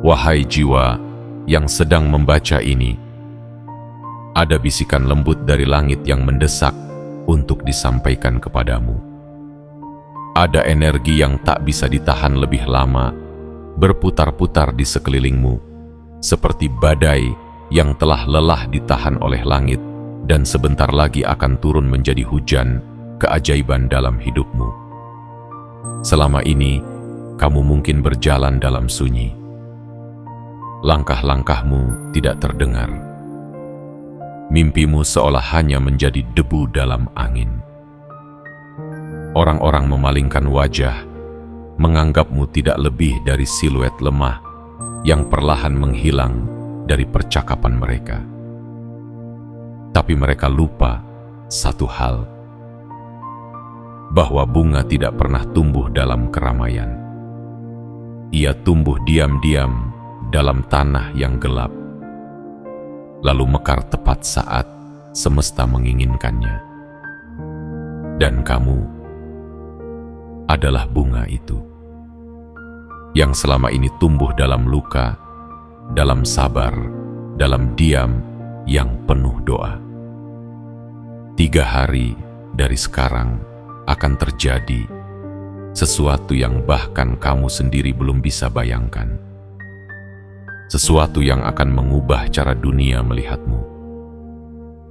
Wahai jiwa yang sedang membaca ini, ada bisikan lembut dari langit yang mendesak untuk disampaikan kepadamu. Ada energi yang tak bisa ditahan lebih lama, berputar-putar di sekelilingmu, seperti badai yang telah lelah ditahan oleh langit dan sebentar lagi akan turun menjadi hujan keajaiban dalam hidupmu. Selama ini, kamu mungkin berjalan dalam sunyi. Langkah-langkahmu tidak terdengar. Mimpimu seolah hanya menjadi debu dalam angin. Orang-orang memalingkan wajah, menganggapmu tidak lebih dari siluet lemah yang perlahan menghilang dari percakapan mereka. Tapi mereka lupa satu hal, bahwa bunga tidak pernah tumbuh dalam keramaian. Ia tumbuh diam-diam dalam tanah yang gelap, lalu mekar tepat saat semesta menginginkannya. Dan kamu adalah bunga itu, yang selama ini tumbuh dalam luka, dalam sabar, dalam diam yang penuh doa. 3 hari dari sekarang akan terjadi sesuatu yang bahkan kamu sendiri belum bisa bayangkan. Sesuatu yang akan mengubah cara dunia melihatmu.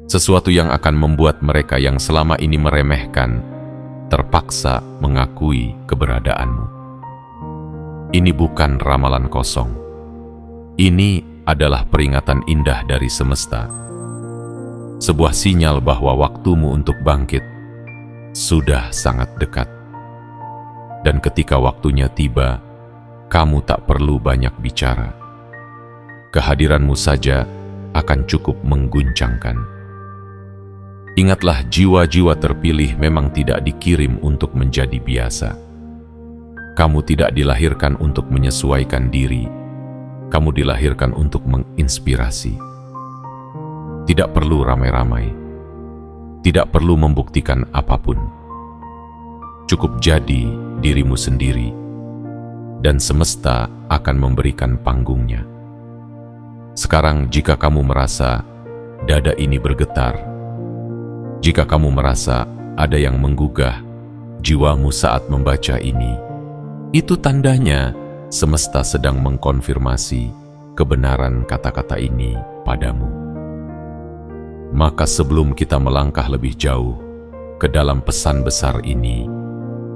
Sesuatu yang akan membuat mereka yang selama ini meremehkan terpaksa mengakui keberadaanmu. Ini bukan ramalan kosong. Ini adalah peringatan indah dari semesta. Sebuah sinyal bahwa waktumu untuk bangkit sudah sangat dekat. Dan ketika waktunya tiba, kamu tak perlu banyak bicara. Kehadiranmu saja akan cukup mengguncangkan. Ingatlah, jiwa-jiwa terpilih memang tidak dikirim untuk menjadi biasa. Kamu tidak dilahirkan untuk menyesuaikan diri. Kamu dilahirkan untuk menginspirasi. Tidak perlu ramai-ramai. Tidak perlu membuktikan apapun. Cukup jadi dirimu sendiri, dan semesta akan memberikan panggungnya. Sekarang jika kamu merasa dada ini bergetar, jika kamu merasa ada yang menggugah jiwamu saat membaca ini, itu tandanya semesta sedang mengkonfirmasi kebenaran kata-kata ini padamu. Maka sebelum kita melangkah lebih jauh ke dalam pesan besar ini,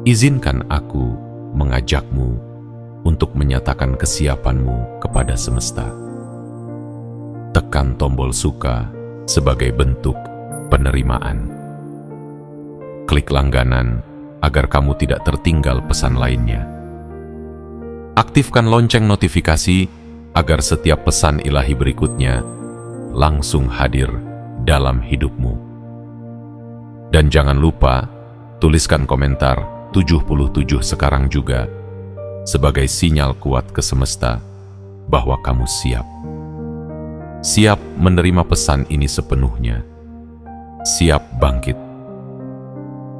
izinkan aku mengajakmu untuk menyatakan kesiapanmu kepada semesta. Tekan tombol suka sebagai bentuk penerimaan. Klik langganan agar kamu tidak tertinggal pesan lainnya. Aktifkan lonceng notifikasi agar setiap pesan ilahi berikutnya langsung hadir dalam hidupmu. Dan jangan lupa tuliskan komentar 77 sekarang juga sebagai sinyal kuat ke semesta bahwa kamu siap. Siap menerima pesan ini sepenuhnya. Siap bangkit.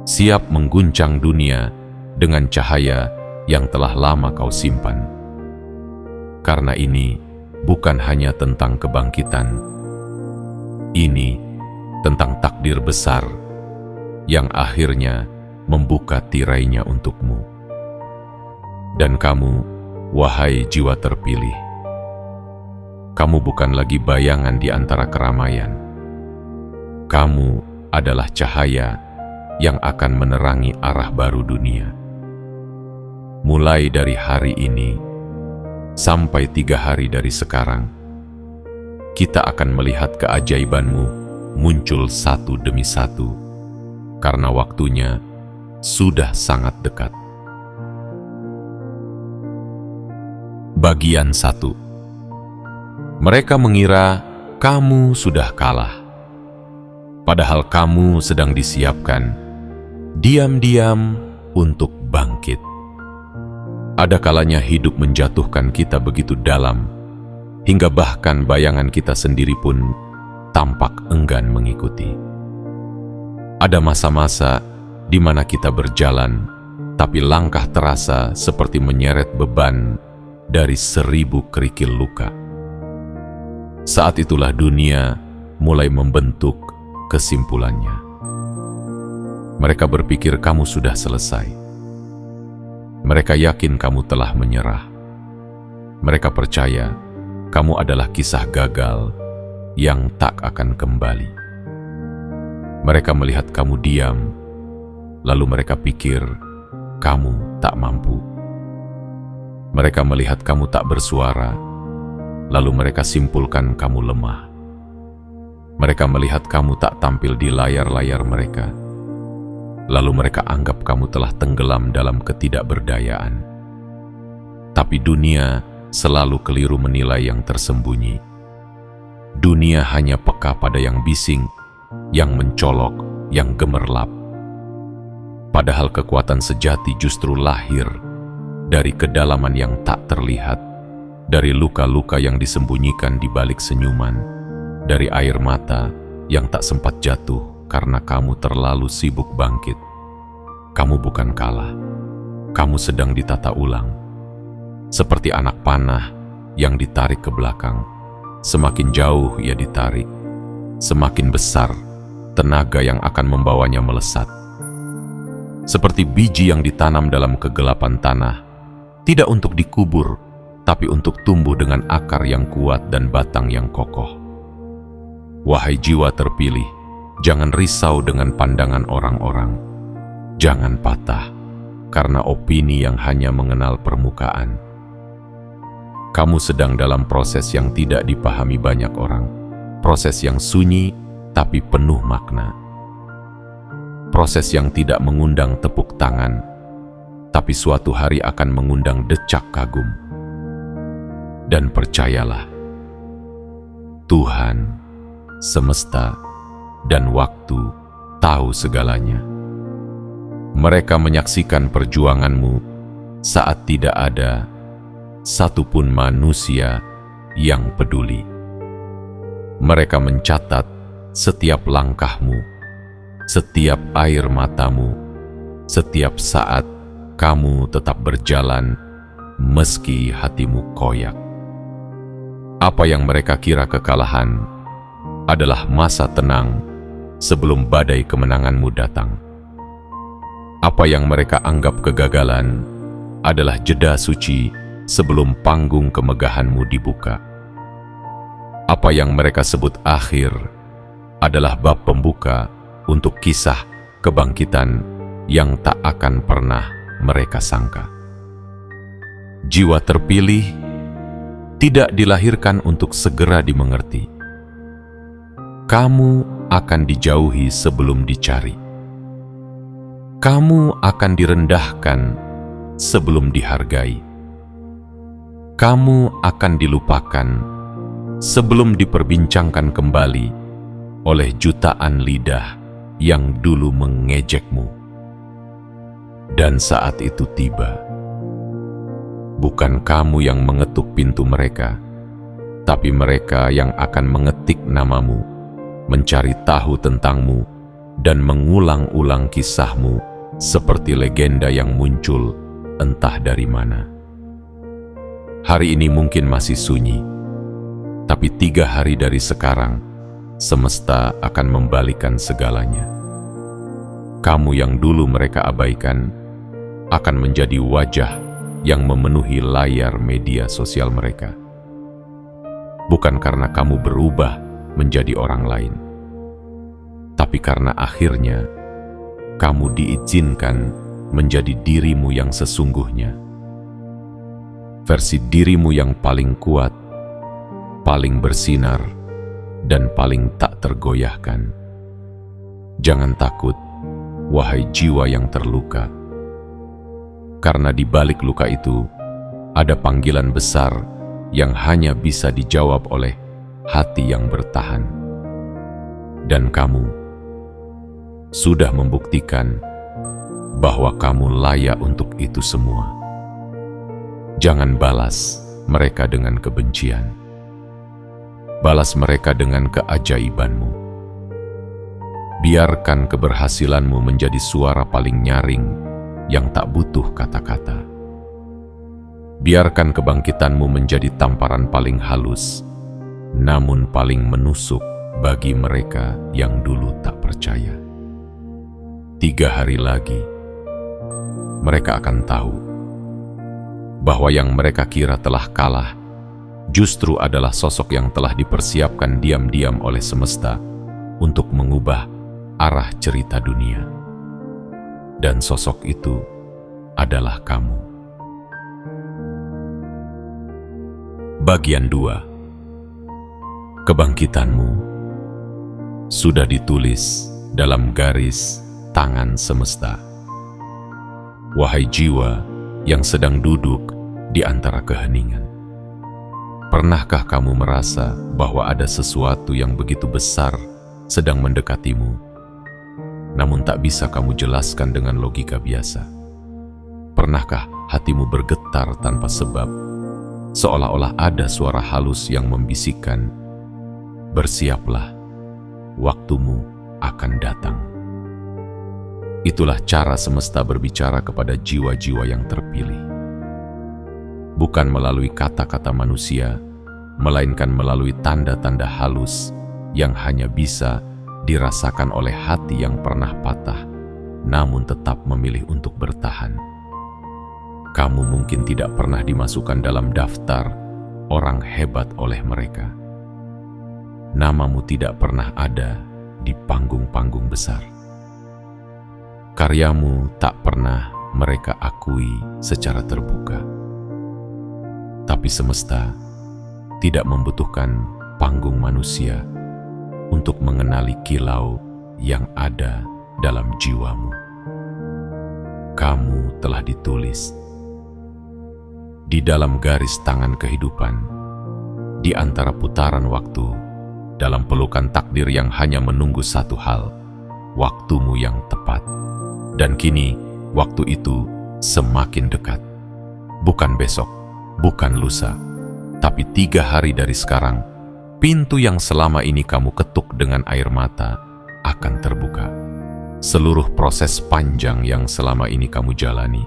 Siap mengguncang dunia dengan cahaya yang telah lama kau simpan. Karena ini bukan hanya tentang kebangkitan. Ini tentang takdir besar yang akhirnya membuka tirainya untukmu. Dan kamu, wahai jiwa terpilih, kamu bukan lagi bayangan di antara keramaian. Kamu adalah cahaya yang akan menerangi arah baru dunia. Mulai dari hari ini sampai 3 hari dari sekarang, kita akan melihat keajaibanmu muncul satu demi satu, karena waktunya sudah sangat dekat. Bagian 1. Mereka mengira kamu sudah kalah. Padahal kamu sedang disiapkan diam-diam untuk bangkit. Ada kalanya hidup menjatuhkan kita begitu dalam, hingga bahkan bayangan kita sendiri pun tampak enggan mengikuti. Ada masa-masa di mana kita berjalan, tapi langkah terasa seperti menyeret beban dari 1000 kerikil luka. Saat itulah dunia mulai membentuk kesimpulannya. Mereka berpikir kamu sudah selesai. Mereka yakin kamu telah menyerah. Mereka percaya kamu adalah kisah gagal yang tak akan kembali. Mereka melihat kamu diam, lalu mereka pikir kamu tak mampu. Mereka melihat kamu tak bersuara, lalu mereka simpulkan kamu lemah. Mereka melihat kamu tak tampil di layar-layar mereka, lalu mereka anggap kamu telah tenggelam dalam ketidakberdayaan. Tapi dunia selalu keliru menilai yang tersembunyi. Dunia hanya peka pada yang bising, yang mencolok, yang gemerlap. Padahal kekuatan sejati justru lahir dari kedalaman yang tak terlihat, dari luka-luka yang disembunyikan di balik senyuman, dari air mata yang tak sempat jatuh karena kamu terlalu sibuk bangkit. Kamu bukan kalah, kamu sedang ditata ulang. Seperti anak panah yang ditarik ke belakang, semakin jauh ia ditarik, semakin besar tenaga yang akan membawanya melesat. Seperti biji yang ditanam dalam kegelapan tanah, tidak untuk dikubur, tapi untuk tumbuh dengan akar yang kuat dan batang yang kokoh. Wahai jiwa terpilih, jangan risau dengan pandangan orang-orang. Jangan patah karena opini yang hanya mengenal permukaan. Kamu sedang dalam proses yang tidak dipahami banyak orang. Proses yang sunyi tapi penuh makna. Proses yang tidak mengundang tepuk tangan, tapi suatu hari akan mengundang decak kagum. Dan percayalah, Tuhan, semesta, dan waktu tahu segalanya. Mereka menyaksikan perjuanganmu saat tidak ada satupun manusia yang peduli. Mereka mencatat setiap langkahmu, setiap air matamu, setiap saat kamu tetap berjalan meski hatimu koyak. Apa yang mereka kira kekalahan adalah masa tenang sebelum badai kemenanganmu datang. Apa yang mereka anggap kegagalan adalah jeda suci sebelum panggung kemegahanmu dibuka. Apa yang mereka sebut akhir adalah bab pembuka untuk kisah kebangkitan yang tak akan pernah mereka sangka. Jiwa terpilih tidak dilahirkan untuk segera dimengerti. Kamu akan dijauhi sebelum dicari. Kamu akan direndahkan sebelum dihargai. Kamu akan dilupakan sebelum diperbincangkan kembali oleh jutaan lidah yang dulu mengejekmu. Dan saat itu tiba. Bukan kamu yang mengetuk pintu mereka, tapi mereka yang akan mengetik namamu, mencari tahu tentangmu, dan mengulang-ulang kisahmu seperti legenda yang muncul entah dari mana. Hari ini mungkin masih sunyi, tapi 3 hari dari sekarang, semesta akan membalikan segalanya. Kamu yang dulu mereka abaikan akan menjadi wajah yang memenuhi layar media sosial mereka. Bukan karena kamu berubah menjadi orang lain, tapi karena akhirnya kamu diizinkan menjadi dirimu yang sesungguhnya. Versi dirimu yang paling kuat, paling bersinar, dan paling tak tergoyahkan. Jangan takut, wahai jiwa yang terluka. Karena di balik luka itu, ada panggilan besar yang hanya bisa dijawab oleh hati yang bertahan. Dan kamu sudah membuktikan bahwa kamu layak untuk itu semua. Jangan balas mereka dengan kebencian. Balas mereka dengan keajaibanmu. Biarkan keberhasilanmu menjadi suara paling nyaring yang tak butuh kata-kata. Biarkan kebangkitanmu menjadi tamparan paling halus, namun paling menusuk bagi mereka yang dulu tak percaya. 3 hari lagi, mereka akan tahu bahwa yang mereka kira telah kalah justru adalah sosok yang telah dipersiapkan diam-diam oleh semesta untuk mengubah arah cerita dunia. Dan sosok itu adalah kamu. Bagian 2. Kebangkitanmu sudah ditulis dalam garis tangan semesta. Wahai jiwa yang sedang duduk di antara keheningan, pernahkah kamu merasa bahwa ada sesuatu yang begitu besar sedang mendekatimu, namun tak bisa kamu jelaskan dengan logika biasa? Pernahkah hatimu bergetar tanpa sebab, seolah-olah ada suara halus yang membisikkan, "Bersiaplah, waktumu akan datang"? Itulah cara semesta berbicara kepada jiwa-jiwa yang terpilih. Bukan melalui kata-kata manusia, melainkan melalui tanda-tanda halus yang hanya bisa dirasakan oleh hati yang pernah patah, namun tetap memilih untuk bertahan. Kamu mungkin tidak pernah dimasukkan dalam daftar orang hebat oleh mereka. Namamu tidak pernah ada di panggung-panggung besar. Karyamu tak pernah mereka akui secara terbuka. Tapi semesta tidak membutuhkan panggung manusia untuk mengenali kilau yang ada dalam jiwamu. Kamu telah ditulis di dalam garis tangan kehidupan, di antara putaran waktu, dalam pelukan takdir yang hanya menunggu satu hal, waktumu yang tepat. Dan kini, waktu itu semakin dekat. Bukan besok, bukan lusa, tapi 3 hari dari sekarang, pintu yang selama ini kamu ketuk dengan air mata akan terbuka. Seluruh proses panjang yang selama ini kamu jalani,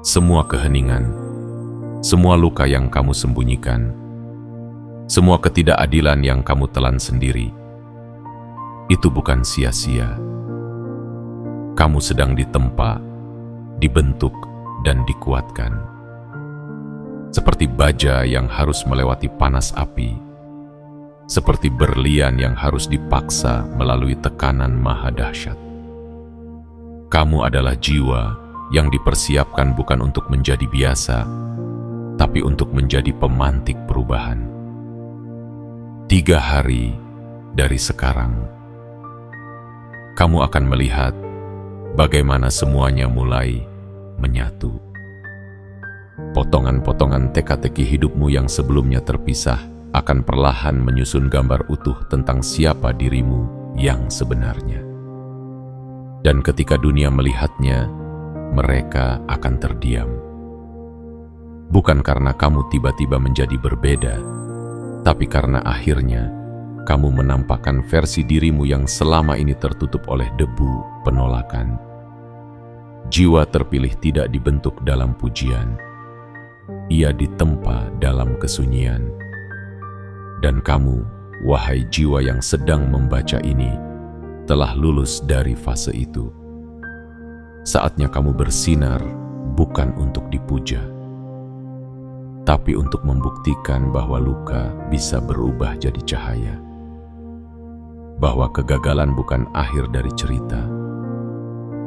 semua keheningan, semua luka yang kamu sembunyikan, semua ketidakadilan yang kamu telan sendiri, itu bukan sia-sia. Kamu sedang ditempa, dibentuk, dan dikuatkan. Seperti baja yang harus melewati panas api, seperti berlian yang harus dipaksa melalui tekanan maha dahsyat. Kamu adalah jiwa yang dipersiapkan bukan untuk menjadi biasa, tapi untuk menjadi pemantik perubahan. 3 hari dari sekarang, kamu akan melihat bagaimana semuanya mulai menyatu. Potongan-potongan teka-teki hidupmu yang sebelumnya terpisah akan perlahan menyusun gambar utuh tentang siapa dirimu yang sebenarnya. Dan ketika dunia melihatnya, mereka akan terdiam. Bukan karena kamu tiba-tiba menjadi berbeda, tapi karena akhirnya kamu menampakkan versi dirimu yang selama ini tertutup oleh debu penolakan. Jiwa terpilih tidak dibentuk dalam pujian, ia ditempa dalam kesunyian. Dan kamu, wahai jiwa yang sedang membaca ini, telah lulus dari fase itu. Saatnya kamu bersinar bukan untuk dipuja, tapi untuk membuktikan bahwa luka bisa berubah jadi cahaya. Bahwa kegagalan bukan akhir dari cerita,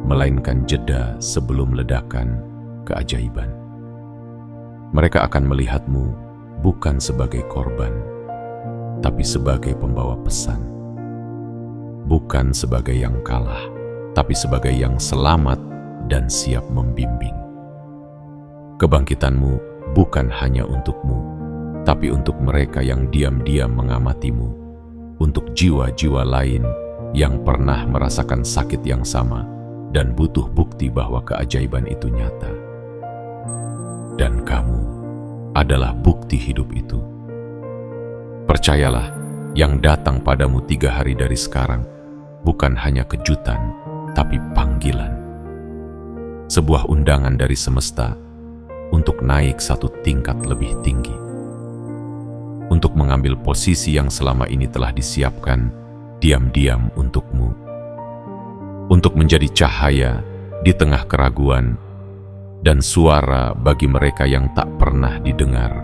melainkan jeda sebelum ledakan keajaiban. Mereka akan melihatmu bukan sebagai korban, tapi sebagai pembawa pesan. Bukan sebagai yang kalah, tapi sebagai yang selamat dan siap membimbing. Kebangkitanmu bukan hanya untukmu, tapi untuk mereka yang diam-diam mengamatimu, untuk jiwa-jiwa lain yang pernah merasakan sakit yang sama dan butuh bukti bahwa keajaiban itu nyata. Dan kamu adalah bukti hidup itu. Percayalah, yang datang padamu 3 hari dari sekarang bukan hanya kejutan, tapi panggilan. Sebuah undangan dari semesta untuk naik satu tingkat lebih tinggi, untuk mengambil posisi yang selama ini telah disiapkan diam-diam untukmu, untuk menjadi cahaya di tengah keraguan dan suara bagi mereka yang tak pernah didengar.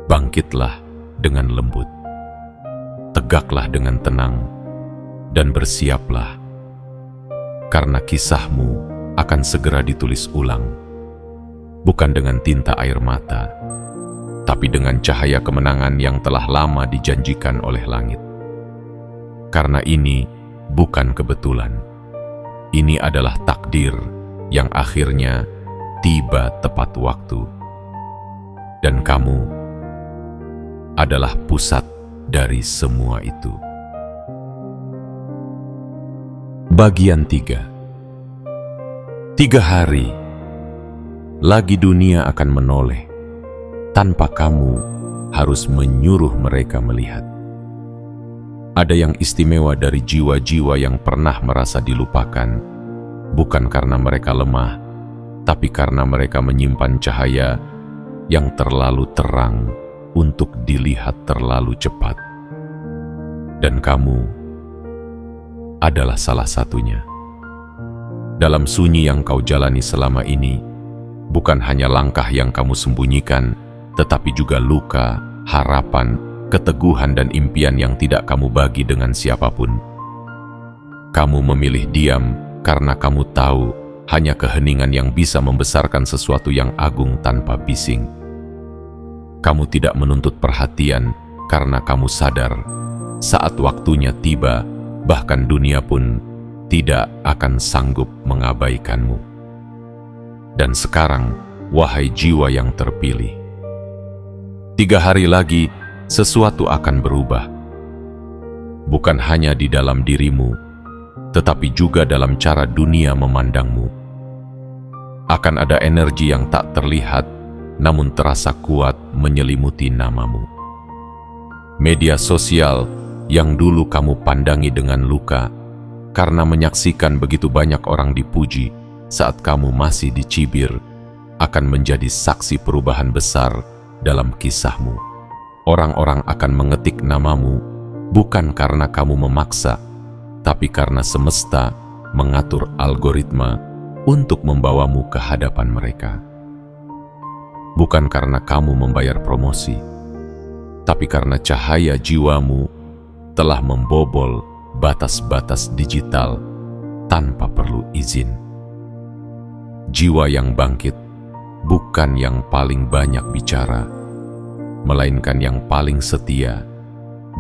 Bangkitlah dengan lembut, tegaklah dengan tenang, dan bersiaplah, karena kisahmu akan segera ditulis ulang, bukan dengan tinta air mata, tapi dengan cahaya kemenangan yang telah lama dijanjikan oleh langit. Karena ini bukan kebetulan, ini adalah takdir yang akhirnya tiba tepat waktu, dan kamu adalah pusat dari semua itu. Bagian 3. 3 hari lagi dunia akan menoleh tanpa kamu harus menyuruh mereka melihat. Ada yang istimewa dari jiwa-jiwa yang pernah merasa dilupakan, bukan karena mereka lemah, tapi karena mereka menyimpan cahaya yang terlalu terang untuk dilihat terlalu cepat. Dan kamu adalah salah satunya. Dalam sunyi yang kau jalani selama ini, bukan hanya langkah yang kamu sembunyikan, tetapi juga luka, harapan, keteguhan dan impian yang tidak kamu bagi dengan siapapun. Kamu memilih diam karena kamu tahu hanya keheningan yang bisa membesarkan sesuatu yang agung tanpa bising. Kamu tidak menuntut perhatian karena kamu sadar saat waktunya tiba, bahkan dunia pun tidak akan sanggup mengabaikanmu. Dan sekarang, wahai jiwa yang terpilih, 3 hari lagi sesuatu akan berubah. Bukan hanya di dalam dirimu, tetapi juga dalam cara dunia memandangmu. Akan ada energi yang tak terlihat, namun terasa kuat menyelimuti namamu. Media sosial yang dulu kamu pandangi dengan luka karena menyaksikan begitu banyak orang dipuji saat kamu masih dicibir, akan menjadi saksi perubahan besar dalam kisahmu. Orang-orang akan mengetik namamu bukan karena kamu memaksa, tapi karena semesta mengatur algoritma untuk membawamu ke hadapan mereka. Bukan karena kamu membayar promosi, tapi karena cahaya jiwamu telah membobol batas-batas digital tanpa perlu izin. Jiwa yang bangkit bukan yang paling banyak bicara, melainkan yang paling setia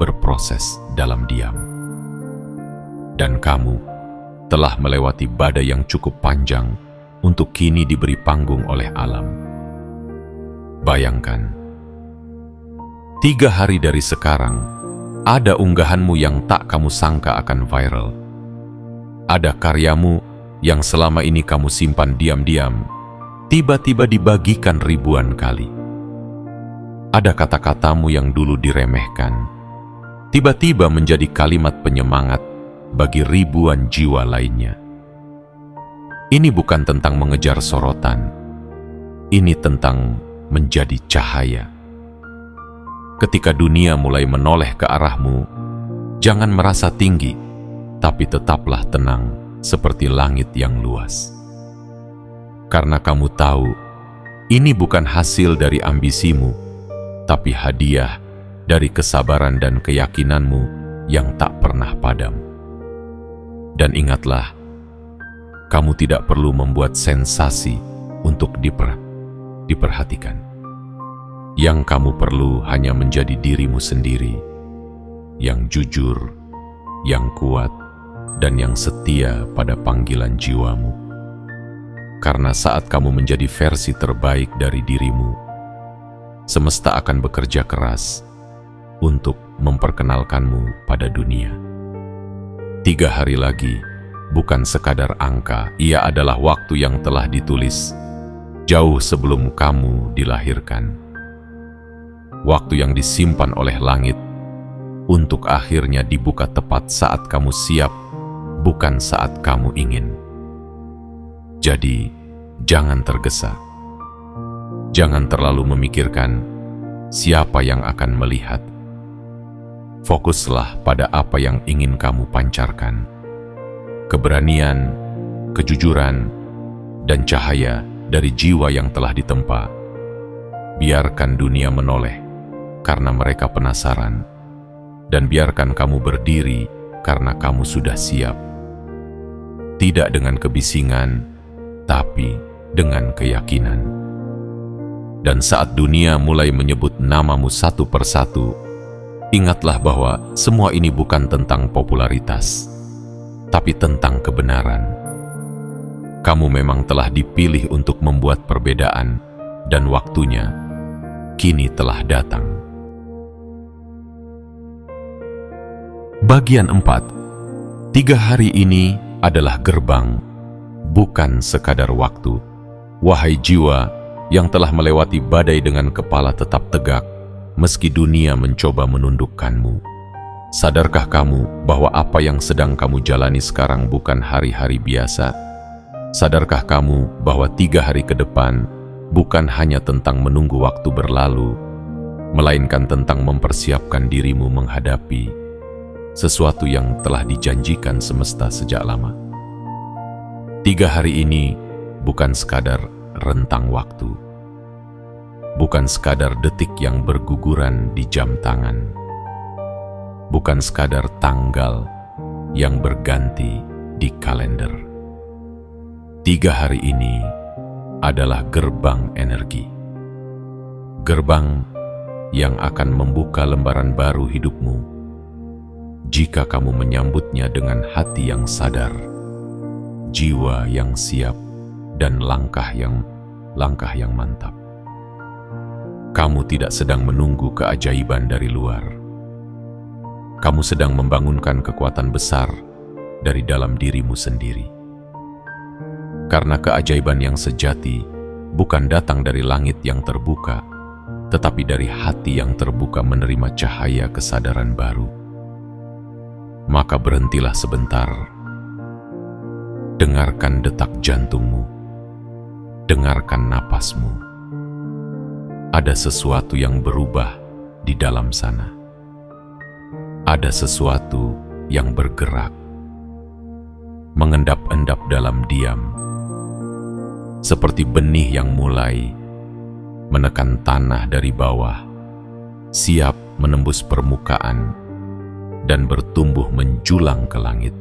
berproses dalam diam. Dan kamu telah melewati badai yang cukup panjang untuk kini diberi panggung oleh alam. Bayangkan, 3 hari dari sekarang, ada unggahanmu yang tak kamu sangka akan viral. Ada karyamu yang selama ini kamu simpan diam-diam, tiba-tiba dibagikan ribuan kali. Ada kata-katamu yang dulu diremehkan, tiba-tiba menjadi kalimat penyemangat bagi ribuan jiwa lainnya. Ini bukan tentang mengejar sorotan, ini tentang menjadi cahaya. Ketika dunia mulai menoleh ke arahmu, jangan merasa tinggi, tapi tetaplah tenang seperti langit yang luas. Karena kamu tahu, ini bukan hasil dari ambisimu, tapi hadiah dari kesabaran dan keyakinanmu yang tak pernah padam. Dan ingatlah, kamu tidak perlu membuat sensasi untuk diperhatikan. Yang kamu perlu hanya menjadi dirimu sendiri, yang jujur, yang kuat, dan yang setia pada panggilan jiwamu. Karena saat kamu menjadi versi terbaik dari dirimu, semesta akan bekerja keras untuk memperkenalkanmu pada dunia. 3 hari lagi bukan sekadar angka, ia adalah waktu yang telah ditulis jauh sebelum kamu dilahirkan. Waktu yang disimpan oleh langit untuk akhirnya dibuka tepat saat kamu siap, bukan saat kamu ingin. Jadi, jangan tergesa. Jangan terlalu memikirkan siapa yang akan melihat. Fokuslah pada apa yang ingin kamu pancarkan. Keberanian, kejujuran, dan cahaya dari jiwa yang telah ditempa. Biarkan dunia menoleh karena mereka penasaran, dan biarkan kamu berdiri karena kamu sudah siap. Tidak dengan kebisingan, tapi dengan keyakinan. Dan saat dunia mulai menyebut namamu satu persatu, ingatlah bahwa semua ini bukan tentang popularitas, tapi tentang kebenaran. Kamu memang telah dipilih untuk membuat perbedaan, dan waktunya kini telah datang. Bagian 4. 3 hari ini adalah gerbang, bukan sekadar waktu. Wahai jiwa yang telah melewati badai dengan kepala tetap tegak, meski dunia mencoba menundukkanmu. Sadarkah kamu bahwa apa yang sedang kamu jalani sekarang bukan hari-hari biasa? Sadarkah kamu bahwa 3 hari ke depan bukan hanya tentang menunggu waktu berlalu, melainkan tentang mempersiapkan dirimu menghadapi sesuatu yang telah dijanjikan semesta sejak lama? 3 hari ini bukan sekadar rentang waktu, bukan sekadar detik yang berguguran di jam tangan, bukan sekadar tanggal yang berganti di kalender. 3 hari ini adalah gerbang energi, gerbang yang akan membuka lembaran baru hidupmu jika kamu menyambutnya dengan hati yang sadar, jiwa yang siap, dan langkah yang mantap. Kamu tidak sedang menunggu keajaiban dari luar. Kamu sedang membangunkan kekuatan besar dari dalam dirimu sendiri. Karena keajaiban yang sejati bukan datang dari langit yang terbuka, tetapi dari hati yang terbuka menerima cahaya kesadaran baru. Maka berhentilah sebentar. Dengarkan detak jantungmu. Dengarkan napasmu. Ada sesuatu yang berubah di dalam sana. Ada sesuatu yang bergerak, mengendap-endap dalam diam, seperti benih yang mulai menekan tanah dari bawah, siap menembus permukaan dan bertumbuh menjulang ke langit.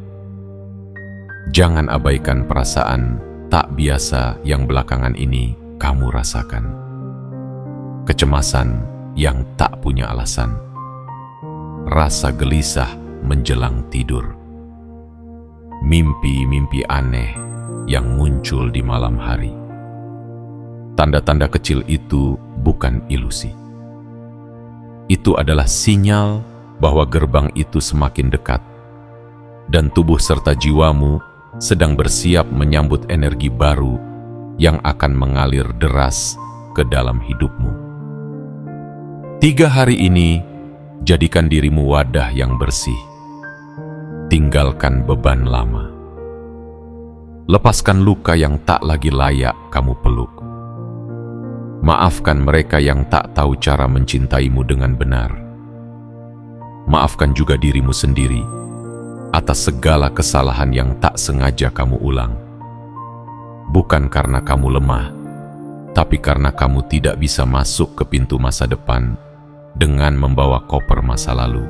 Jangan abaikan perasaan tak biasa yang belakangan ini kamu rasakan. Kecemasan yang tak punya alasan. Rasa gelisah menjelang tidur. Mimpi-mimpi aneh yang muncul di malam hari. Tanda-tanda kecil itu bukan ilusi. Itu adalah sinyal bahwa gerbang itu semakin dekat, dan tubuh serta jiwamu sedang bersiap menyambut energi baru yang akan mengalir deras ke dalam hidupmu. 3 hari ini, jadikan dirimu wadah yang bersih. Tinggalkan beban lama. Lepaskan luka yang tak lagi layak kamu peluk. Maafkan mereka yang tak tahu cara mencintaimu dengan benar. Maafkan juga dirimu sendiri atas segala kesalahan yang tak sengaja kamu ulang. Bukan karena kamu lemah, tapi karena kamu tidak bisa masuk ke pintu masa depan dengan membawa koper masa lalu.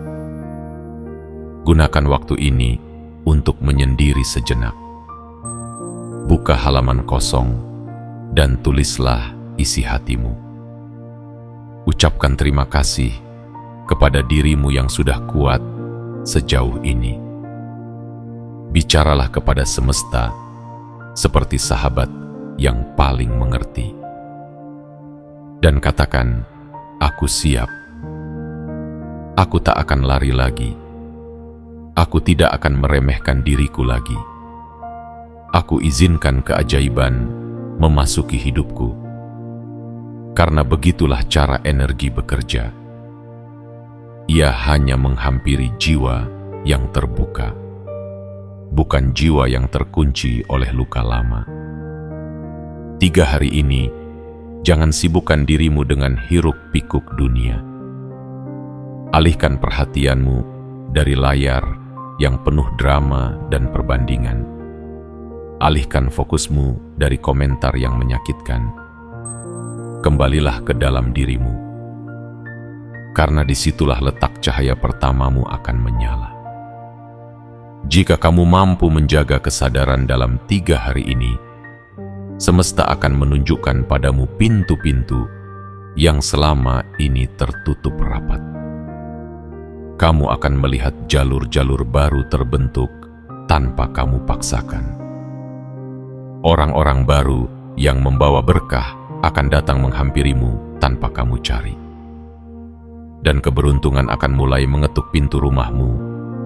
Gunakan waktu ini untuk menyendiri sejenak. Buka halaman kosong dan tulislah isi hatimu. Ucapkan terima kasih kepada dirimu yang sudah kuat sejauh ini. Bicaralah kepada semesta seperti sahabat yang paling mengerti. Dan katakan, aku siap. Aku tak akan lari lagi. Aku tidak akan meremehkan diriku lagi. Aku izinkan keajaiban memasuki hidupku. Karena begitulah cara energi bekerja. Ia hanya menghampiri jiwa yang terbuka, bukan jiwa yang terkunci oleh luka lama. 3 hari ini Jangan sibukkan dirimu dengan hiruk-pikuk dunia. Alihkan perhatianmu dari layar yang penuh drama dan perbandingan. Alihkan fokusmu dari komentar yang menyakitkan. Kembalilah ke dalam dirimu, karena disitulah letak cahaya pertamamu akan menyala. Jika kamu mampu menjaga kesadaran dalam 3 hari ini, semesta akan menunjukkan padamu pintu-pintu yang selama ini tertutup rapat. Kamu akan melihat jalur-jalur baru terbentuk tanpa kamu paksakan. Orang-orang baru yang membawa berkah akan datang menghampirimu tanpa kamu cari. Dan keberuntungan akan mulai mengetuk pintu rumahmu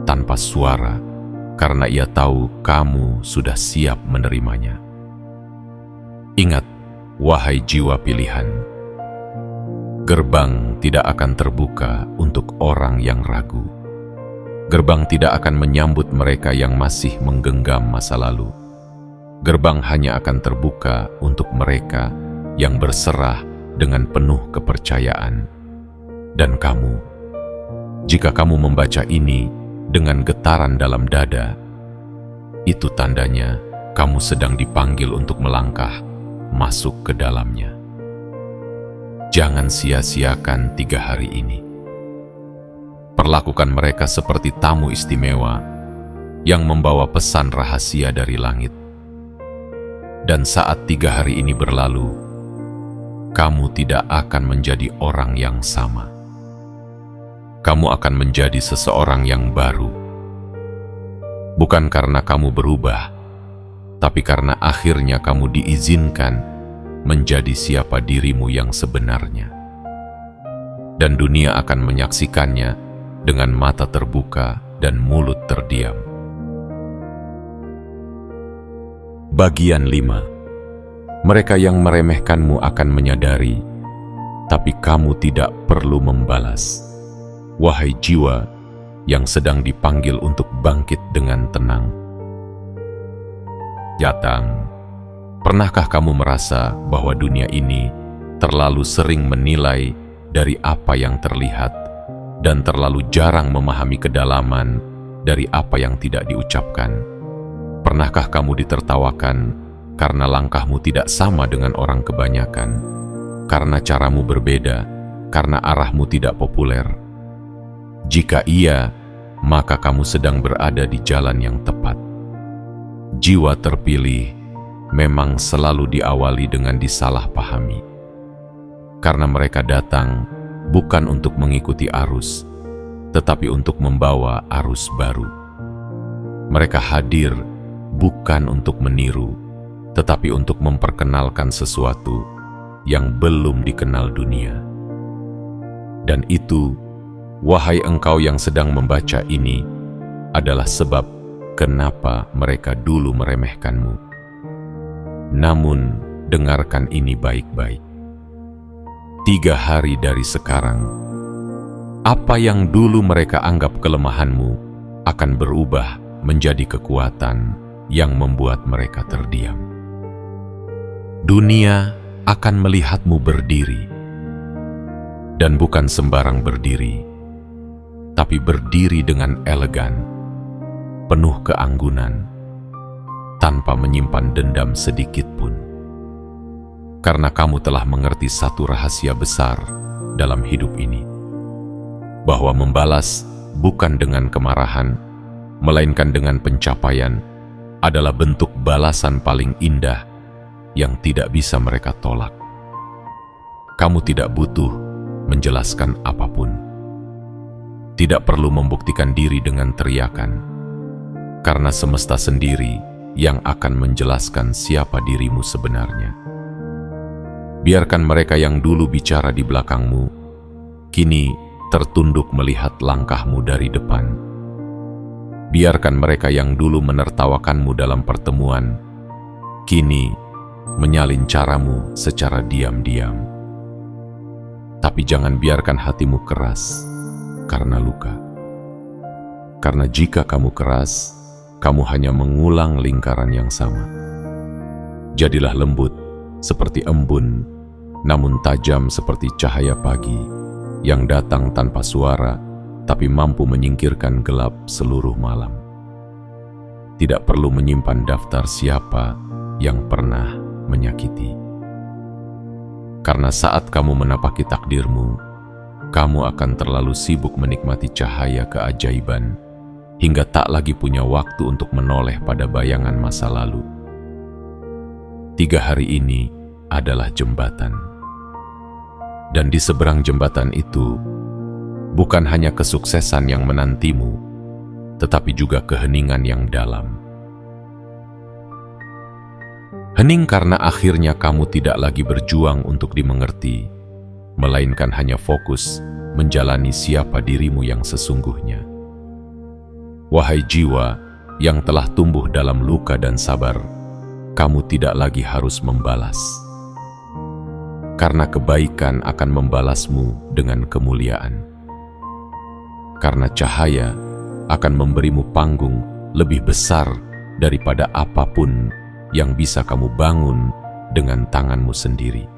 tanpa suara, karena ia tahu kamu sudah siap menerimanya. Ingat, wahai jiwa pilihan, gerbang tidak akan terbuka untuk orang yang ragu. Gerbang tidak akan menyambut mereka yang masih menggenggam masa lalu. Gerbang hanya akan terbuka untuk mereka yang berserah dengan penuh kepercayaan. Dan kamu, jika kamu membaca ini dengan getaran dalam dada, itu tandanya kamu sedang dipanggil untuk melangkah masuk ke dalamnya. Jangan sia-siakan 3 hari ini. Perlakukan mereka seperti tamu istimewa yang membawa pesan rahasia dari langit. Dan saat 3 hari ini berlalu, kamu tidak akan menjadi orang yang sama. Kamu akan menjadi seseorang yang baru. Bukan karena kamu berubah, tapi karena akhirnya kamu diizinkan menjadi siapa dirimu yang sebenarnya. Dan dunia akan menyaksikannya dengan mata terbuka dan mulut terdiam. Bagian 5. Mereka yang meremehkanmu akan menyadari, tapi kamu tidak perlu membalas. Wahai jiwa yang sedang dipanggil untuk bangkit dengan tenang. Jatang, pernahkah kamu merasa bahwa dunia ini terlalu sering menilai dari apa yang terlihat dan terlalu jarang memahami kedalaman dari apa yang tidak diucapkan? Pernahkah kamu ditertawakan karena langkahmu tidak sama dengan orang kebanyakan, karena caramu berbeda, karena arahmu tidak populer? Jika iya, maka kamu sedang berada di jalan yang tepat. Jiwa terpilih memang selalu diawali dengan disalahpahami, karena mereka datang bukan untuk mengikuti arus, tetapi untuk membawa arus baru. Mereka hadir bukan untuk meniru, tetapi untuk memperkenalkan sesuatu yang belum dikenal dunia. Dan itu, wahai engkau yang sedang membaca ini, adalah sebab kenapa mereka dulu meremehkanmu. Namun, dengarkan ini baik-baik. 3 hari dari sekarang, apa yang dulu mereka anggap kelemahanmu akan berubah menjadi kekuatan yang membuat mereka terdiam. Dunia akan melihatmu berdiri, dan bukan sembarang berdiri, tapi berdiri dengan elegan, penuh keanggunan, tanpa menyimpan dendam sedikit pun. Karena kamu telah mengerti satu rahasia besar dalam hidup ini, bahwa membalas bukan dengan kemarahan, melainkan dengan pencapaian, adalah bentuk balasan paling indah yang tidak bisa mereka tolak. Kamu tidak butuh menjelaskan apapun. Tidak perlu membuktikan diri dengan teriakan, karena semesta sendiri yang akan menjelaskan siapa dirimu sebenarnya. Biarkan mereka yang dulu bicara di belakangmu, kini tertunduk melihat langkahmu dari depan. Biarkan mereka yang dulu menertawakanmu dalam pertemuan, kini menyalin caramu secara diam-diam. Tapi jangan biarkan hatimu keras karena luka. Karena jika kamu keras, kamu hanya mengulang lingkaran yang sama. Jadilah lembut seperti embun, namun tajam seperti cahaya pagi yang datang tanpa suara, tapi mampu menyingkirkan gelap seluruh malam. Tidak perlu menyimpan daftar siapa yang pernah menyakiti. Karena saat kamu menapaki takdirmu, kamu akan terlalu sibuk menikmati cahaya keajaiban, hingga tak lagi punya waktu untuk menoleh pada bayangan masa lalu. 3 hari ini adalah jembatan. Dan di seberang jembatan itu, bukan hanya kesuksesan yang menantimu, tetapi juga keheningan yang dalam. Hening karena akhirnya kamu tidak lagi berjuang untuk dimengerti, melainkan hanya fokus menjalani siapa dirimu yang sesungguhnya. Wahai jiwa yang telah tumbuh dalam luka dan sabar, kamu tidak lagi harus membalas. Karena kebaikan akan membalasmu dengan kemuliaan. Karena cahaya akan memberimu panggung lebih besar daripada apapun yang bisa kamu bangun dengan tanganmu sendiri.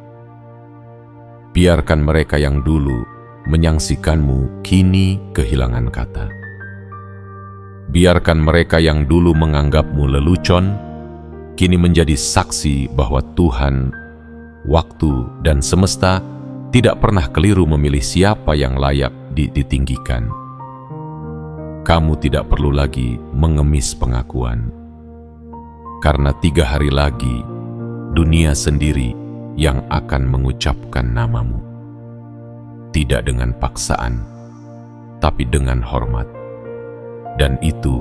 Biarkan mereka yang dulu menyangsikanmu kini kehilangan kata. Biarkan mereka yang dulu menganggapmu lelucon kini menjadi saksi bahwa Tuhan, waktu, dan semesta tidak pernah keliru memilih siapa yang layak ditinggikan. Kamu tidak perlu lagi mengemis pengakuan. Karena 3 hari lagi, dunia sendiri yang akan mengucapkan namamu. Tidak dengan paksaan, tapi dengan hormat. Dan itu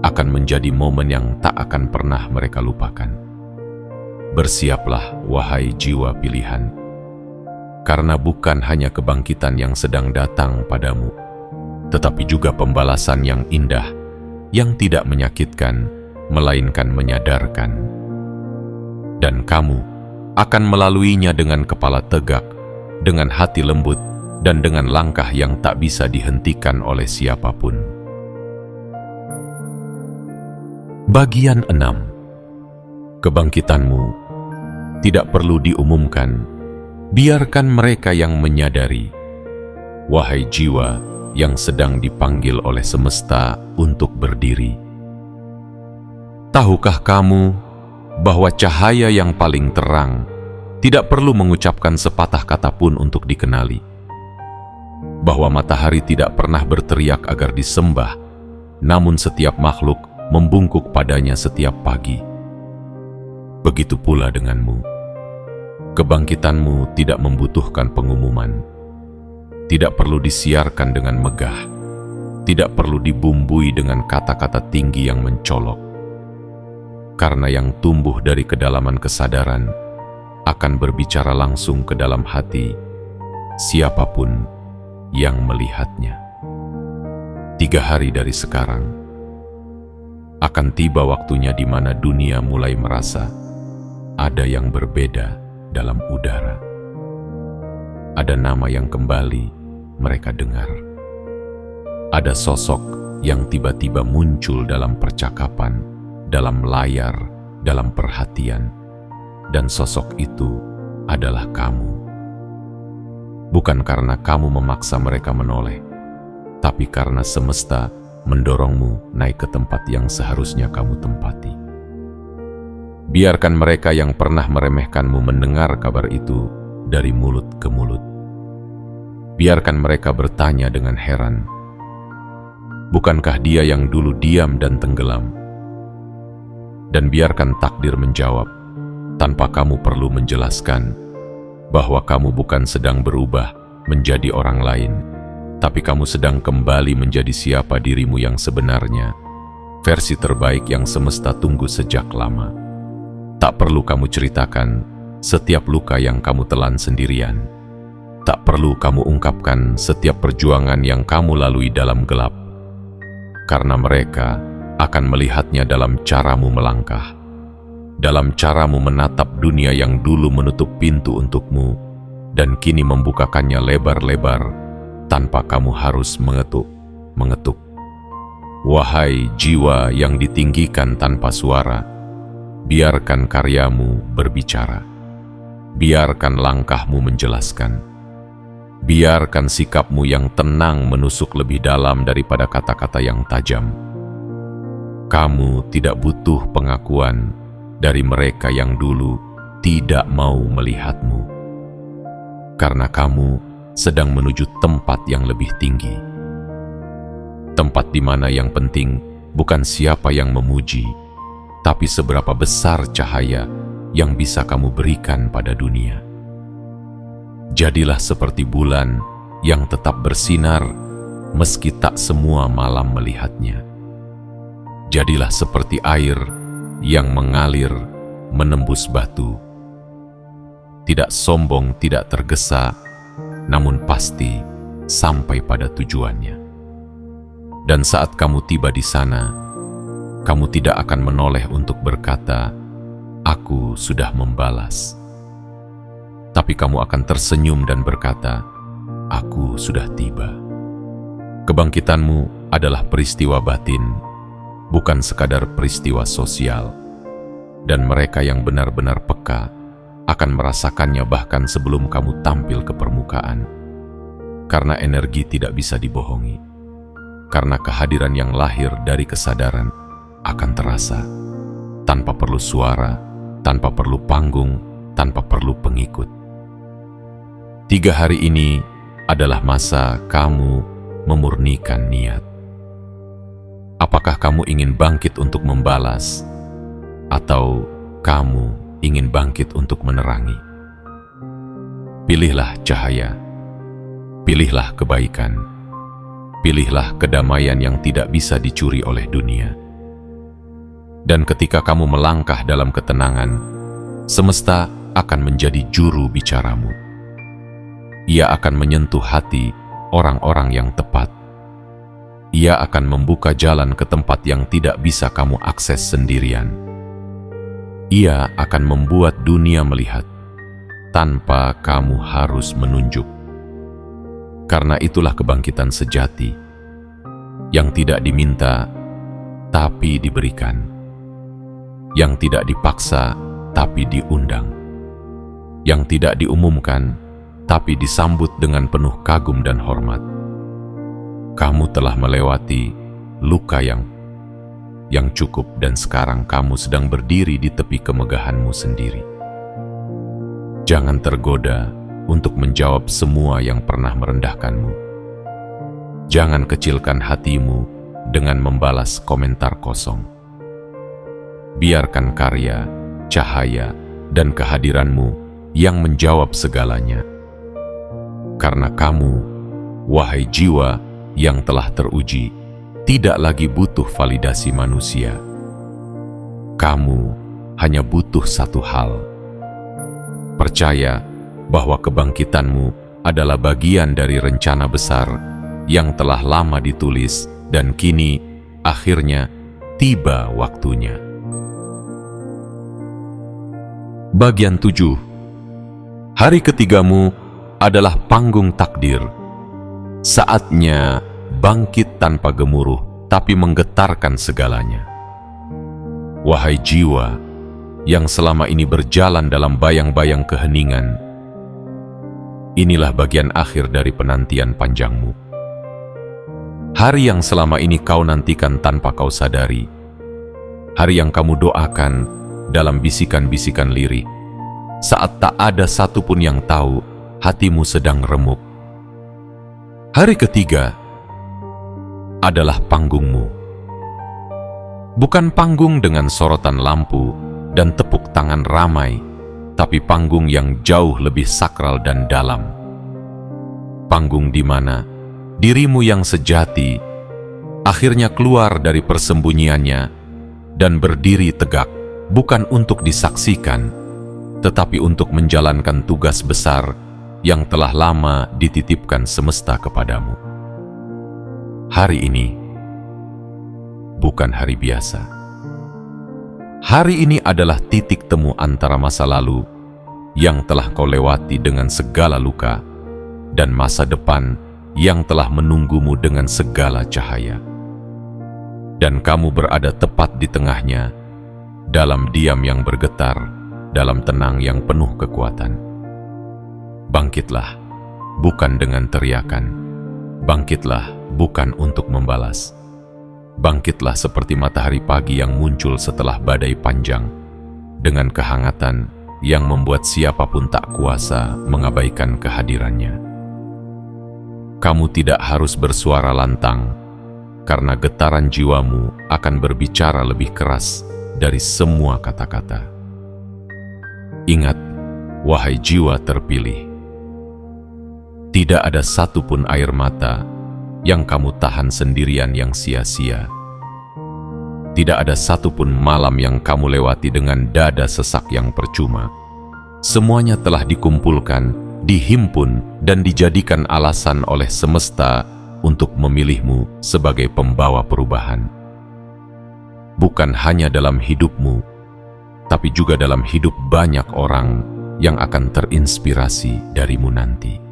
akan menjadi momen yang tak akan pernah mereka lupakan. Bersiaplah, wahai jiwa pilihan, karena bukan hanya kebangkitan yang sedang datang padamu, tetapi juga pembalasan yang indah, yang tidak menyakitkan, melainkan menyadarkan. Dan kamu akan melaluinya dengan kepala tegak, dengan hati lembut, dan dengan langkah yang tak bisa dihentikan oleh siapapun. Bagian 6. Kebangkitanmu tidak perlu diumumkan, biarkan mereka yang menyadari. Wahai jiwa yang sedang dipanggil oleh semesta untuk berdiri. Tahukah kamu bahwa cahaya yang paling terang tidak perlu mengucapkan sepatah kata pun untuk dikenali? Bahwa matahari tidak pernah berteriak agar disembah, namun setiap makhluk membungkuk padanya setiap pagi. Begitu pula denganmu. Kebangkitanmu tidak membutuhkan pengumuman. Tidak perlu disiarkan dengan megah. Tidak perlu dibumbui dengan kata-kata tinggi yang mencolok. Karena yang tumbuh dari kedalaman kesadaran akan berbicara langsung ke dalam hati siapapun yang melihatnya. 3 hari dari sekarang akan tiba waktunya di mana dunia mulai merasa ada yang berbeda dalam udara. Ada nama yang kembali mereka dengar. Ada sosok yang tiba-tiba muncul dalam percakapan, dalam layar, dalam perhatian, dan sosok itu adalah kamu. Bukan karena kamu memaksa mereka menoleh, tapi karena semesta mendorongmu naik ke tempat yang seharusnya kamu tempati. Biarkan mereka yang pernah meremehkanmu mendengar kabar itu dari mulut ke mulut. Biarkan mereka bertanya dengan heran, bukankah dia yang dulu diam dan tenggelam? Dan biarkan takdir menjawab, tanpa kamu perlu menjelaskan, bahwa kamu bukan sedang berubah menjadi orang lain, tapi kamu sedang kembali menjadi siapa dirimu yang sebenarnya, versi terbaik yang semesta tunggu sejak lama. Tak perlu kamu ceritakan setiap luka yang kamu telan sendirian. Tak perlu kamu ungkapkan setiap perjuangan yang kamu lalui dalam gelap. Karena mereka akan melihatnya dalam caramu melangkah, dalam caramu menatap dunia yang dulu menutup pintu untukmu, dan kini membukakannya lebar-lebar, tanpa kamu harus mengetuk. Wahai jiwa yang ditinggikan tanpa suara, biarkan karyamu berbicara. biarkan langkahmu menjelaskan. Biarkan sikapmu yang tenang menusuk lebih dalam daripada kata-kata yang tajam. Kamu tidak butuh pengakuan dari mereka yang dulu tidak mau melihatmu, karena kamu sedang menuju tempat yang lebih tinggi. Tempat di mana yang penting bukan siapa yang memuji, tapi seberapa besar cahaya yang bisa kamu berikan pada dunia. Jadilah seperti bulan yang tetap bersinar meski tak semua malam melihatnya. Jadilah seperti air yang mengalir menembus batu. Tidak sombong, tidak tergesa, namun pasti sampai pada tujuannya. Dan saat kamu tiba di sana, kamu tidak akan menoleh untuk berkata, "Aku sudah membalas." Tapi kamu akan tersenyum dan berkata, "Aku sudah tiba." Kebangkitanmu adalah peristiwa batin, bukan sekadar peristiwa sosial. Dan mereka yang benar-benar peka akan merasakannya bahkan sebelum kamu tampil ke permukaan. Karena energi tidak bisa dibohongi. Karena kehadiran yang lahir dari kesadaran akan terasa, tanpa perlu suara, tanpa perlu panggung, tanpa perlu pengikut. 3 hari ini adalah masa kamu memurnikan niat. Apakah kamu ingin bangkit untuk membalas, atau kamu ingin bangkit untuk menerangi? Pilihlah cahaya, pilihlah kebaikan, pilihlah kedamaian yang tidak bisa dicuri oleh dunia. Dan ketika kamu melangkah dalam ketenangan, semesta akan menjadi juru bicaramu. Ia akan menyentuh hati orang-orang yang tepat. Ia akan membuka jalan ke tempat yang tidak bisa kamu akses sendirian. Ia akan membuat dunia melihat tanpa kamu harus menunjuk. Karena itulah kebangkitan sejati yang tidak diminta tapi diberikan, yang tidak dipaksa tapi diundang, yang tidak diumumkan tapi disambut dengan penuh kagum dan hormat. Kamu telah melewati luka yang cukup dan sekarang kamu sedang berdiri di tepi kemegahanmu sendiri. Jangan tergoda untuk menjawab semua yang pernah merendahkanmu. Jangan kecilkan hatimu dengan membalas komentar kosong. Biarkan karya, cahaya, dan kehadiranmu yang menjawab segalanya. Karena kamu, wahai jiwa yang telah teruji, tidak lagi butuh validasi manusia. Kamu hanya butuh satu hal. Percaya bahwa kebangkitanmu adalah bagian dari rencana besar yang telah lama ditulis dan kini akhirnya tiba waktunya. Bagian 7. Hari ketigamu adalah panggung takdir. Saatnya bangkit tanpa gemuruh, tapi menggetarkan segalanya. Wahai jiwa yang selama ini berjalan dalam bayang-bayang keheningan, inilah bagian akhir dari penantian panjangmu. Hari yang selama ini kau nantikan tanpa kau sadari. Hari yang kamu doakan dalam bisikan-bisikan lirih. Saat tak ada satupun yang tahu hatimu sedang remuk. Hari ketiga adalah panggungmu. Bukan panggung dengan sorotan lampu dan tepuk tangan ramai, tapi panggung yang jauh lebih sakral dan dalam. Panggung di mana dirimu yang sejati akhirnya keluar dari persembunyiannya dan berdiri tegak, bukan untuk disaksikan, tetapi untuk menjalankan tugas besar yang telah lama dititipkan semesta kepadamu. Hari ini bukan hari biasa. Hari ini adalah titik temu antara masa lalu yang telah kau lewati dengan segala luka dan masa depan yang telah menunggumu dengan segala cahaya. Dan kamu berada tepat di tengahnya, dalam diam yang bergetar, dalam tenang yang penuh kekuatan. Bangkitlah, bukan dengan teriakan. Bangkitlah, bukan untuk membalas. Bangkitlah seperti matahari pagi yang muncul setelah badai panjang, dengan kehangatan yang membuat siapapun tak kuasa mengabaikan kehadirannya. Kamu tidak harus bersuara lantang, karena getaran jiwamu akan berbicara lebih keras dari semua kata-kata. Ingat, wahai jiwa terpilih, tidak ada satupun air mata yang kamu tahan sendirian yang sia-sia. Tidak ada satupun malam yang kamu lewati dengan dada sesak yang percuma. Semuanya telah dikumpulkan, dihimpun, dan dijadikan alasan oleh semesta untuk memilihmu sebagai pembawa perubahan. Bukan hanya dalam hidupmu, tapi juga dalam hidup banyak orang yang akan terinspirasi darimu nanti.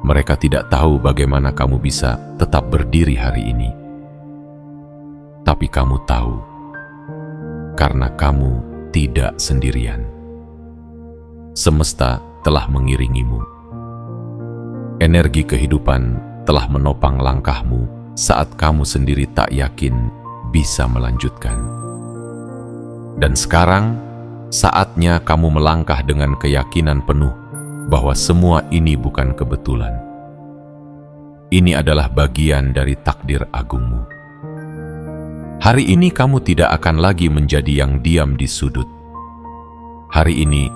Mereka tidak tahu bagaimana kamu bisa tetap berdiri hari ini. Tapi kamu tahu, karena kamu tidak sendirian. Semesta telah mengiringimu. Energi kehidupan telah menopang langkahmu saat kamu sendiri tak yakin bisa melanjutkan. Dan sekarang, saatnya kamu melangkah dengan keyakinan penuh bahwa semua ini bukan kebetulan. Ini adalah bagian dari takdir agungmu. Hari ini kamu tidak akan lagi menjadi yang diam di sudut. Hari ini,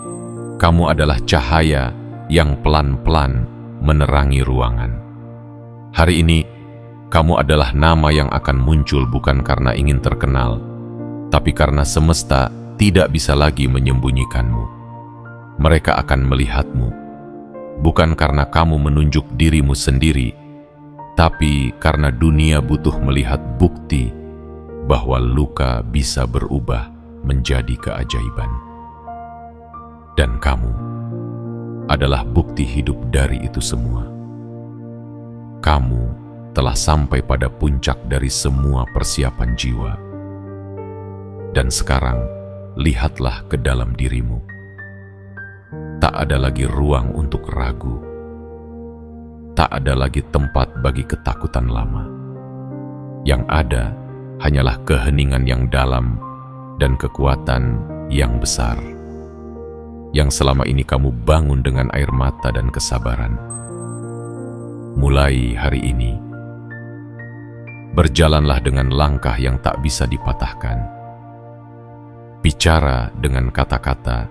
kamu adalah cahaya yang pelan-pelan menerangi ruangan. Hari ini, kamu adalah nama yang akan muncul bukan karena ingin terkenal, tapi karena semesta tidak bisa lagi menyembunyikanmu. Mereka akan melihatmu, bukan karena kamu menunjuk dirimu sendiri, tapi karena dunia butuh melihat bukti bahwa luka bisa berubah menjadi keajaiban. Dan kamu adalah bukti hidup dari itu semua. Kamu telah sampai pada puncak dari semua persiapan jiwa. Dan sekarang, lihatlah ke dalam dirimu. Tak ada lagi ruang untuk ragu. Tak ada lagi tempat bagi ketakutan lama. Yang ada hanyalah keheningan yang dalam dan kekuatan yang besar, yang selama ini kamu bangun dengan air mata dan kesabaran. Mulai hari ini, berjalanlah dengan langkah yang tak bisa dipatahkan. Bicara dengan kata-kata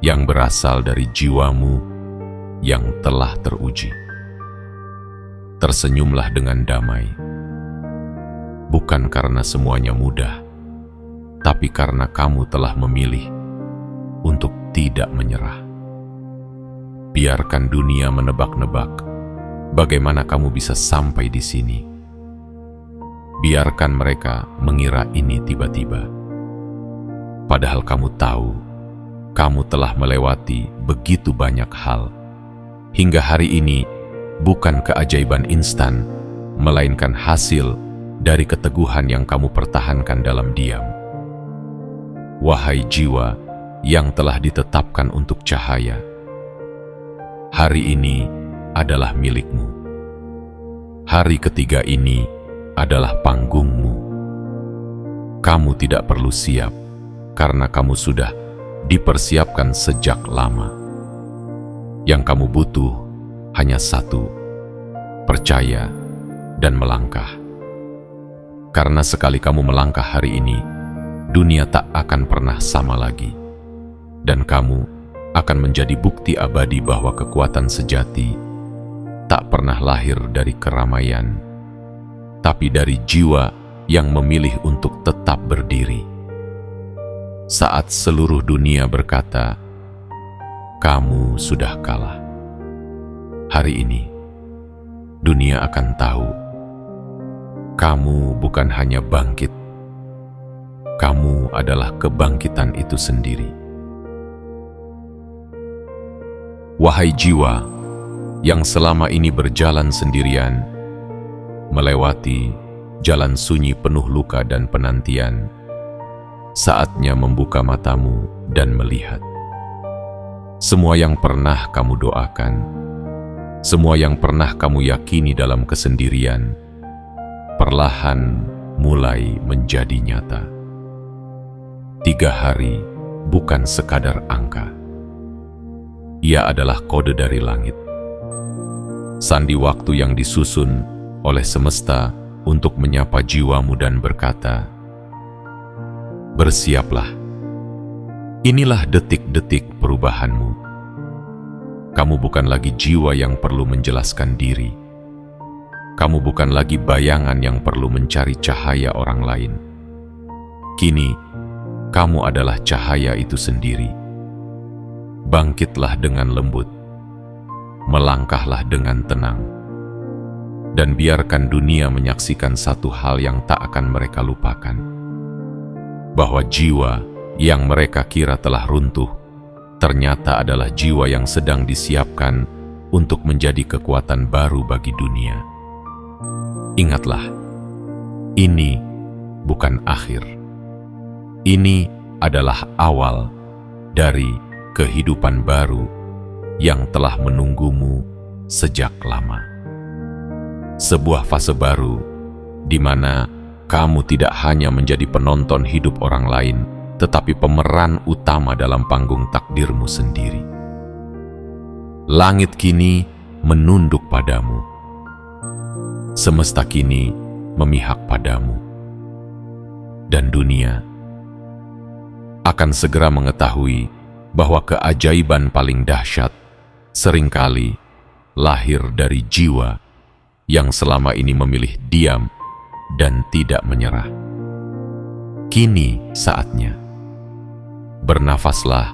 yang berasal dari jiwamu yang telah teruji. Tersenyumlah dengan damai. Bukan karena semuanya mudah, tapi karena kamu telah memilih untuk tidak menyerah. Biarkan dunia menebak-nebak bagaimana kamu bisa sampai di sini. Biarkan mereka mengira ini tiba-tiba. Padahal kamu tahu, kamu telah melewati begitu banyak hal. Hingga hari ini bukan keajaiban instan, melainkan hasil dari keteguhan yang kamu pertahankan dalam diam. Wahai jiwa yang telah ditetapkan untuk cahaya, hari ini adalah milikmu. Hari ketiga ini adalah panggungmu. Kamu tidak perlu siap, karena kamu sudah dipersiapkan sejak lama. Yang kamu butuh hanya satu: percaya dan melangkah. Karena sekali kamu melangkah hari ini, dunia tak akan pernah sama lagi. Dan kamu akan menjadi bukti abadi bahwa kekuatan sejati tak pernah lahir dari keramaian, tapi dari jiwa yang memilih untuk tetap berdiri. Saat seluruh dunia berkata, kamu sudah kalah, hari ini dunia akan tahu kamu bukan hanya bangkit, kamu adalah kebangkitan itu sendiri. Wahai jiwa yang selama ini berjalan sendirian, melewati jalan sunyi penuh luka dan penantian, saatnya membuka matamu dan melihat. Semua yang pernah kamu doakan, semua yang pernah kamu yakini dalam kesendirian, perlahan mulai menjadi nyata. 3 hari bukan sekadar angka. Ia adalah kode dari langit. Sandi waktu yang disusun oleh semesta untuk menyapa jiwamu dan berkata, bersiaplah. Inilah detik-detik perubahanmu. Kamu bukan lagi jiwa yang perlu menjelaskan diri. Kamu bukan lagi bayangan yang perlu mencari cahaya orang lain. Kini, kamu adalah cahaya itu sendiri. Bangkitlah dengan lembut. Melangkahlah dengan tenang. Dan biarkan dunia menyaksikan satu hal yang tak akan mereka lupakan. Bahwa jiwa yang mereka kira telah runtuh, ternyata adalah jiwa yang sedang disiapkan untuk menjadi kekuatan baru bagi dunia. Ingatlah, ini bukan akhir. Ini adalah awal dari kehidupan baru yang telah menunggumu sejak lama. Sebuah fase baru di mana kamu tidak hanya menjadi penonton hidup orang lain, tetapi pemeran utama dalam panggung takdirmu sendiri. Langit kini menunduk padamu. Semesta kini memihak padamu. Dan dunia akan segera mengetahui bahwa keajaiban paling dahsyat seringkali lahir dari jiwa yang selama ini memilih diam dan tidak menyerah. Kini saatnya. Bernafaslah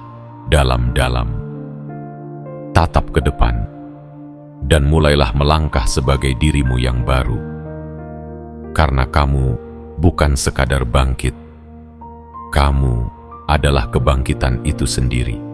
dalam-dalam. Tatap ke depan dan mulailah melangkah sebagai dirimu yang baru. Karena kamu bukan sekadar bangkit. Kamu adalah kebangkitan itu sendiri.